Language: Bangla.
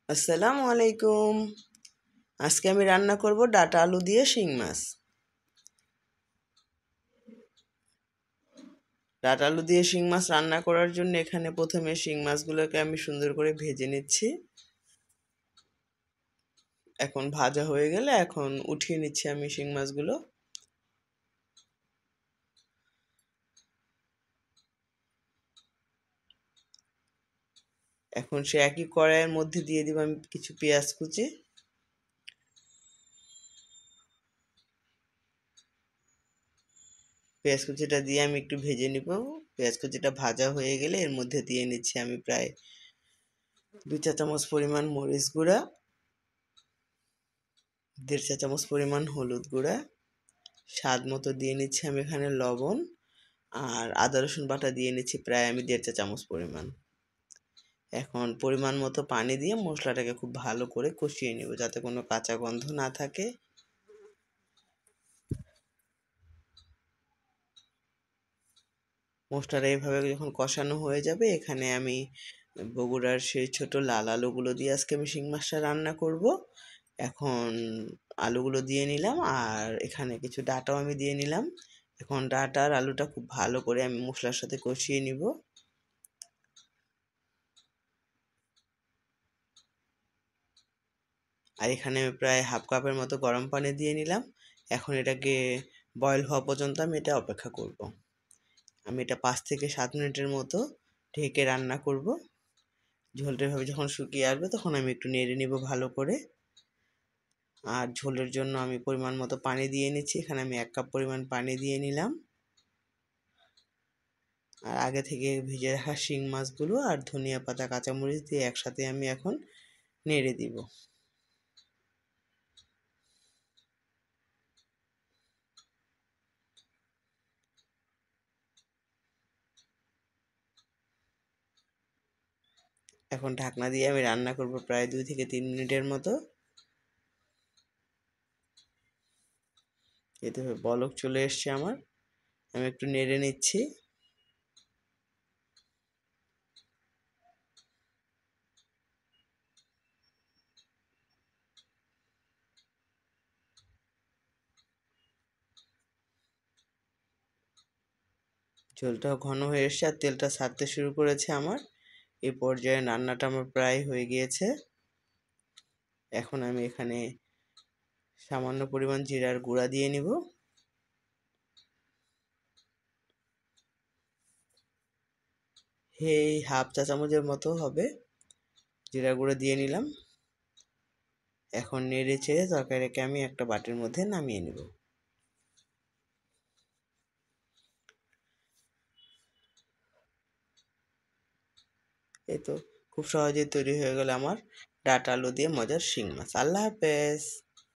আসসালামু আলাইকুম। আজকে আমি রান্না করব ডাটা আলু দিয়ে শিং মাছ। ডাটা আলু দিয়ে শিং মাছ রান্না করার জন্য এখানে প্রথমে শিং মাছগুলোকে আমি সুন্দর করে ভেজে নিচ্ছি। এখন ভাজা হয়ে গেলে এখন উঠিয়ে নিচ্ছি আমি শিং মাছগুলো। এখন সে একই কড়াইয়ের মধ্যে দিয়ে দিব আমি কিছু পেঁয়াজ কুচি। পেঁয়াজ কুচিটা দিয়ে আমি একটু ভেজে নিব। পেঁয়াজ কুচিটা ভাজা হয়ে গেলে এর মধ্যে দিয়ে নিচ্ছি আমি প্রায় 2 চা চামচ পরিমাণ মরিচ গুঁড়া, 1.5 চা চামচ পরিমাণ হলুদ গুঁড়া, স্বাদ মতো দিয়ে নিচ্ছি আমি এখানে লবণ, আর আদা রসুন বাটা দিয়ে নিচ্ছি প্রায় আমি 1.5 চা চামচ পরিমাণ। এখন পরিমাণ মতো পানি দিয়ে মশলাটাকে খুব ভালো করে কষিয়ে নেব যাতে কোনো কাঁচা গন্ধ না থাকে। মশলাটা এইভাবে যখন কষানো হয়ে যাবে এখানে আমি বগুড়ার সেই ছোট লাল আলুগুলো দিয়ে আজকে আমি শিং মাছটা রান্না করব। এখন আলুগুলো দিয়ে নিলাম আর এখানে কিছু ডাঁটাও আমি দিয়ে নিলাম। এখন ডাঁটা আর আলুটা খুব ভালো করে আমি মশলার সাথে কষিয়ে নিব। আর এখানে আমি প্রায় হাফ কাপের মতো গরম পানি দিয়ে নিলাম। এখন এটাকে বয়েল হওয়া পর্যন্ত আমি এটা অপেক্ষা করব। আমি এটা 5 থেকে 7 মিনিটের মতো ঢেকে রান্না করব। ঝোলটা এভাবে যখন শুকিয়ে আসবে তখন আমি একটু নেড়ে নিব ভালো করে। আর ঝোলের জন্য আমি পরিমাণ মতো পানি দিয়ে নিচ্ছি। এখানে আমি 1 কাপ পরিমাণ পানি দিয়ে নিলাম। আর আগে থেকে ভেজে রাখা শিং মাছগুলো আর ধনিয়া পাতা কাঁচামরিচ দিয়ে একসাথে আমি এখন নেড়ে দিব। এখন ঢাকনা দিয়ে আমি রান্না করব প্রায় 2 থেকে 3 মিনিটের মতো। এতে বলক চলে এসছে আমার, আমি একটু নেড়ে নিচ্ছি। ঝোলটাও ঘন হয়ে এসছে আর তেলটা ছাড়তে শুরু করেছে আমার। এই পর্যায়ে রান্নাটা আমার প্রায় হয়ে গিয়েছে। এখন আমি এখানে সামান্য পরিমাণ জিরার গুঁড়া দিয়ে নিব। এই হাফ চা চামচের মতো হবে জিরার গুঁড়া দিয়ে নিলাম। এখন নেড়ে চেড়ে তরকারিটাকে আমি একটা বাটির মধ্যে নামিয়ে নেব। এই তো খুব সহজেই তৈরি হয়ে গেল আমার ডাঁটা আলু দিয়ে মজার শিং মাছ। আল্লাহ হাফেজ।